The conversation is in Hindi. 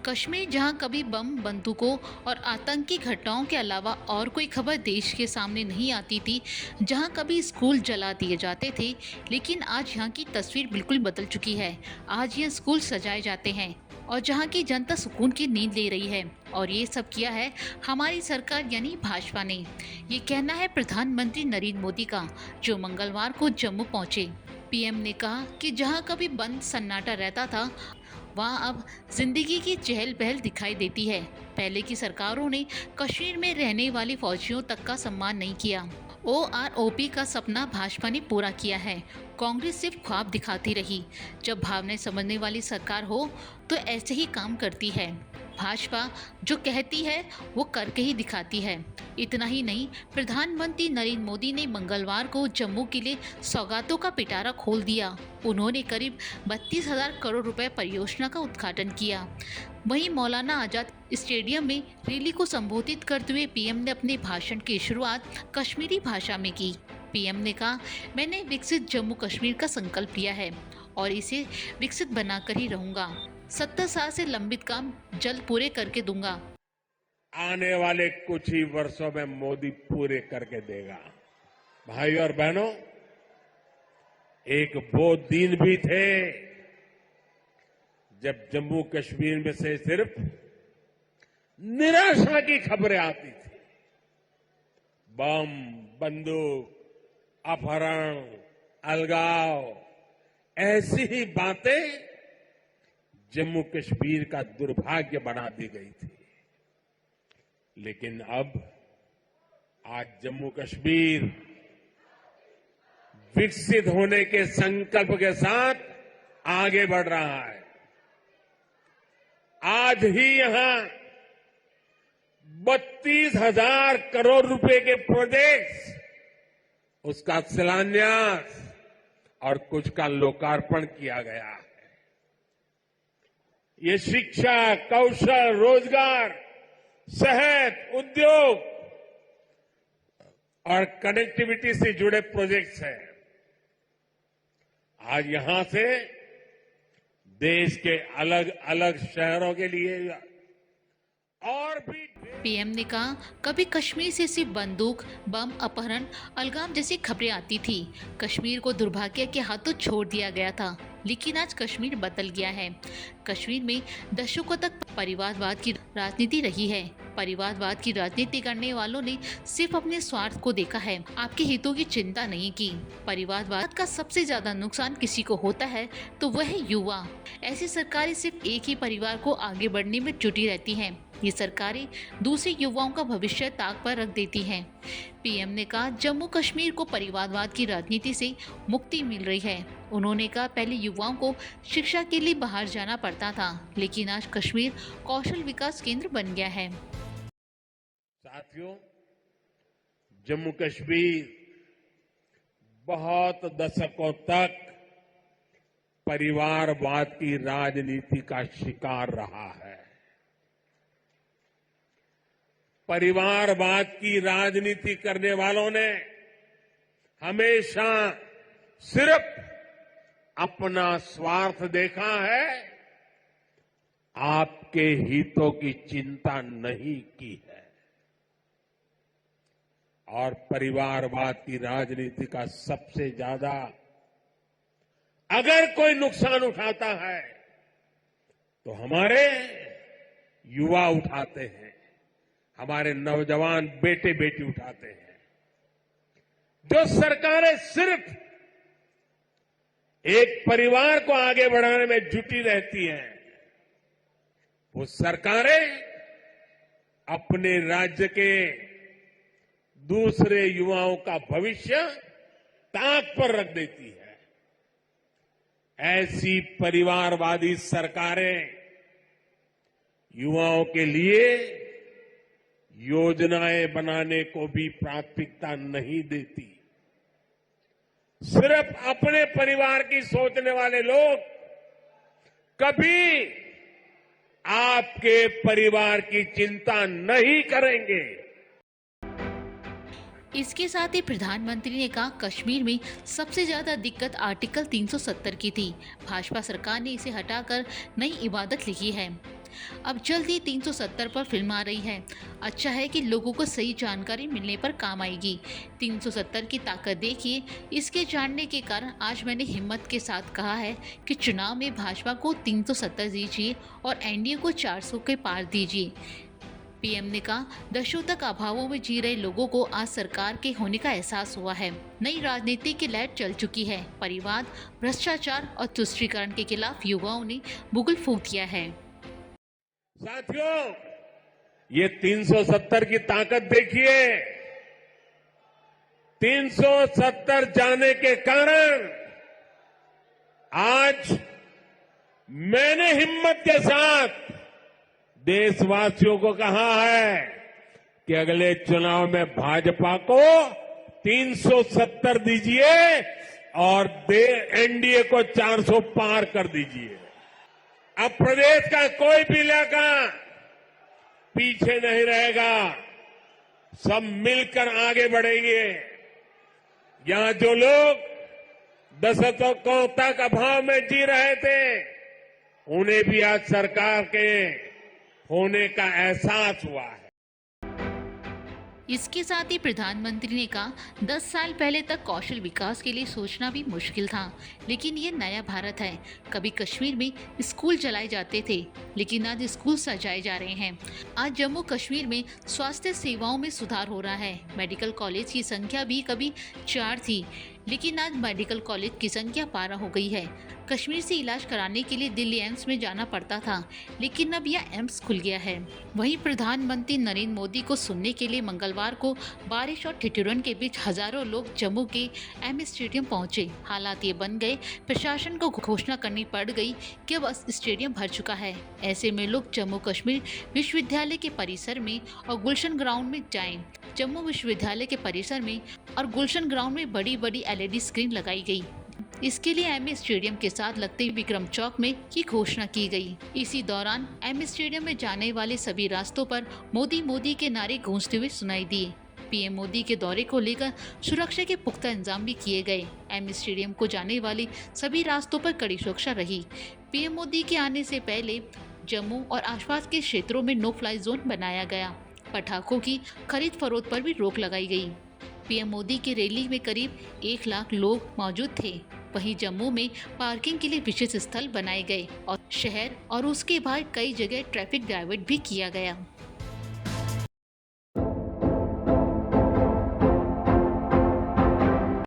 कश्मीर, जहां कभी बम, बंदूकों और आतंकी घटनाओं के अलावा और कोई खबर देश के सामने नहीं आती थी, जहां कभी स्कूल जला दिए जाते थे, लेकिन आज यहां की तस्वीर बिल्कुल बदल चुकी है। आज ये स्कूल सजाए जाते हैं और जहां की जनता सुकून की नींद ले रही है। और ये सब किया है हमारी सरकार यानी भाजपा ने। ये कहना है प्रधानमंत्री नरेंद्र मोदी का, जो मंगलवार को जम्मू पहुंचे। पीएम ने कहा कि जहां कभी बंद सन्नाटा रहता था, वहाँ अब जिंदगी की चहल पहल दिखाई देती है। पहले की सरकारों ने कश्मीर में रहने वाले फौजियों तक का सम्मान नहीं किया। OROP का सपना भाजपा ने पूरा किया है। कांग्रेस सिर्फ ख्वाब दिखाती रही। जब भावनाएं समझने वाली सरकार हो तो ऐसे ही काम करती है। भाजपा जो कहती है वो करके ही दिखाती है। इतना ही नहीं, प्रधानमंत्री नरेंद्र मोदी ने मंगलवार को जम्मू के लिए सौगातों का पिटारा खोल दिया। उन्होंने करीब 32,000 करोड़ रुपए परियोजना का उद्घाटन किया। वहीं मौलाना आजाद स्टेडियम में रैली को संबोधित करते हुए पीएम ने अपने भाषण की शुरुआत कश्मीरी भाषा में की। पीएम ने कहा, मैंने विकसित जम्मू कश्मीर का संकल्प लिया है और इसे विकसित बनाकर ही रहूंगा। 70 साल से लंबित काम जल्द पूरे करके दूंगा। आने वाले कुछ ही वर्षों में मोदी पूरे करके देगा। भाई और बहनों, एक वो दिन भी थे जब जम्मू कश्मीर में से सिर्फ निराशा की खबरें आती थी। बम, बंदूक, अपहरण, अलगाव, ऐसी ही बातें जम्मू कश्मीर का दुर्भाग्य बना दी गई थी। लेकिन अब आज जम्मू कश्मीर विकसित होने के संकल्प के साथ आगे बढ़ रहा है। आज ही यहां 32,000 करोड़ रुपए के प्रोजेक्ट्स, उसका शिलान्यास और कुछ का लोकार्पण किया गया है। ये शिक्षा, कौशल, रोजगार, सेहत, उद्योग और कनेक्टिविटी से जुड़े प्रोजेक्ट्स हैं। आज यहां से देश के अलग अलग शहरों के लिए और भी। पीएम ने कहा, कभी कश्मीर से सिर्फ बंदूक, बम, अपहरण, अलगाम जैसी खबरें आती थी। कश्मीर को दुर्भाग्य के हाथों छोड़ दिया गया था, लेकिन आज कश्मीर बदल गया है। कश्मीर में दशकों तक परिवारवाद की राजनीति रही है। परिवारवाद की राजनीति करने वालों ने सिर्फ अपने स्वार्थ को देखा है, आपके हितों की चिंता नहीं की। परिवारवाद का सबसे ज्यादा नुकसान किसी को होता है तो वह है युवा। ऐसी सरकारें सिर्फ एक ही परिवार को आगे बढ़ने में जुटी रहती हैं। ये सरकारें दूसरे युवाओं का भविष्य ताक पर रख देती हैं। पीएम ने कहा, जम्मू कश्मीर को परिवारवाद की राजनीति से मुक्ति मिल रही है। उन्होंने कहा, पहले युवाओं को शिक्षा के लिए बाहर जाना पड़ता था, लेकिन आज कश्मीर कौशल विकास केंद्र बन गया है। साथियों, जम्मू कश्मीर बहुत दशकों तक परिवारवाद की राजनीति का शिकार रहा है। परिवारवाद की राजनीति करने वालों ने हमेशा सिर्फ अपना स्वार्थ देखा है, आपके हितों की चिंता नहीं की है। और परिवारवाद की राजनीति का सबसे ज्यादा अगर कोई नुकसान उठाता है तो हमारे युवा उठाते हैं, हमारे नौजवान बेटे बेटी उठाते हैं। जो सरकारें सिर्फ एक परिवार को आगे बढ़ाने में जुटी रहती हैं, वो सरकारें अपने राज्य के दूसरे युवाओं का भविष्य ताक पर रख देती है। ऐसी परिवारवादी सरकारें युवाओं के लिए योजनाएं बनाने को भी प्राथमिकता नहीं देती। सिर्फ अपने परिवार की सोचने वाले लोग कभी आपके परिवार की चिंता नहीं करेंगे। इसके साथ ही प्रधानमंत्री ने कहा, कश्मीर में सबसे ज्यादा दिक्कत आर्टिकल 370 की थी। भाजपा सरकार ने इसे हटाकर नई इबादत लिखी है। अब जल्द ही 370 पर फिल्म आ रही है। अच्छा है कि लोगों को सही जानकारी मिलने पर काम आएगी। 370 की ताकत देखिए। इसके जानने के कारण आज मैंने हिम्मत के साथ कहा है कि चुनाव में भाजपा को 370 दीजिए और एनडीए को 400 के पार दीजिए। पीएम ने कहा, दशकों तक अभावों में जी रहे लोगों को आज सरकार के होने का एहसास हुआ है। नई राजनीति की लहर चल चुकी है। परिवाद, भ्रष्टाचार और तुष्टीकरण के खिलाफ युवाओं ने बुगल फूंक दिया है। साथियों, ये 370 की ताकत देखिए। 370 जाने के कारण आज मैंने हिम्मत के साथ देशवासियों को कहा है कि अगले चुनाव में भाजपा को 370 दीजिए और एनडीए को 400 पार कर दीजिए। अब प्रदेश का कोई भी इलाका पीछे नहीं रहेगा। सब मिलकर आगे बढ़ेंगे। यहां जो लोग दशकों तक अभाव में जी रहे थे, उन्हें भी आज सरकार के होने का एहसास हुआ है। इसके साथ ही प्रधानमंत्री ने कहा, 10 साल पहले तक कौशल विकास के लिए सोचना भी मुश्किल था, लेकिन ये नया भारत है। कभी कश्मीर में स्कूल चलाए जाते थे, लेकिन आज स्कूल सजाए जा रहे हैं। आज जम्मू कश्मीर में स्वास्थ्य सेवाओं में सुधार हो रहा है। मेडिकल कॉलेज की संख्या भी कभी 4 थी, लेकिन आज मेडिकल कॉलेज की संख्या 12 हो गई है। कश्मीर से इलाज कराने के लिए दिल्ली एम्स में जाना पड़ता था, लेकिन अब यह एम्स खुल गया है। वहीं प्रधानमंत्री नरेंद्र मोदी को सुनने के लिए मंगलवार को बारिश और ठिठुरन के बीच हजारों लोग जम्मू के एम स्टेडियम पहुंचे। हालात ये बन गए, प्रशासन को घोषणा करनी पड़ गई कि अब स्टेडियम भर चुका है। ऐसे में लोग जम्मू कश्मीर विश्वविद्यालय के परिसर में और गुलशन ग्राउंड में जाएं। जम्मू विश्वविद्यालय के परिसर में और गुलशन ग्राउंड में बड़ी बड़ी LED स्क्रीन लगाई गई। इसके लिए एम स्टेडियम के साथ लगते विक्रम चौक में की घोषणा की गई। इसी दौरान एम स्टेडियम में जाने वाले सभी रास्तों पर मोदी मोदी के नारे गूंजते हुए सुनाई दिए। पीएम मोदी के दौरे को लेकर सुरक्षा के पुख्ता इंतजाम भी किए गए। एम स्टेडियम को जाने वाले सभी रास्तों पर कड़ी सुरक्षा रही। पीएम मोदी के आने से पहले जम्मू और आसपास के क्षेत्रों में नो फ्लाई जोन बनाया गया। पटाखों की खरीद फरोख्त पर भी रोक लगाई गई। पीएम मोदी की रैली में करीब 1 लाख लोग मौजूद थे। वहीं जम्मू में पार्किंग के लिए विशेष स्थल बनाए गए और शहर और उसके बाहर कई जगह ट्रैफिक डाइवर्ट भी किया गया।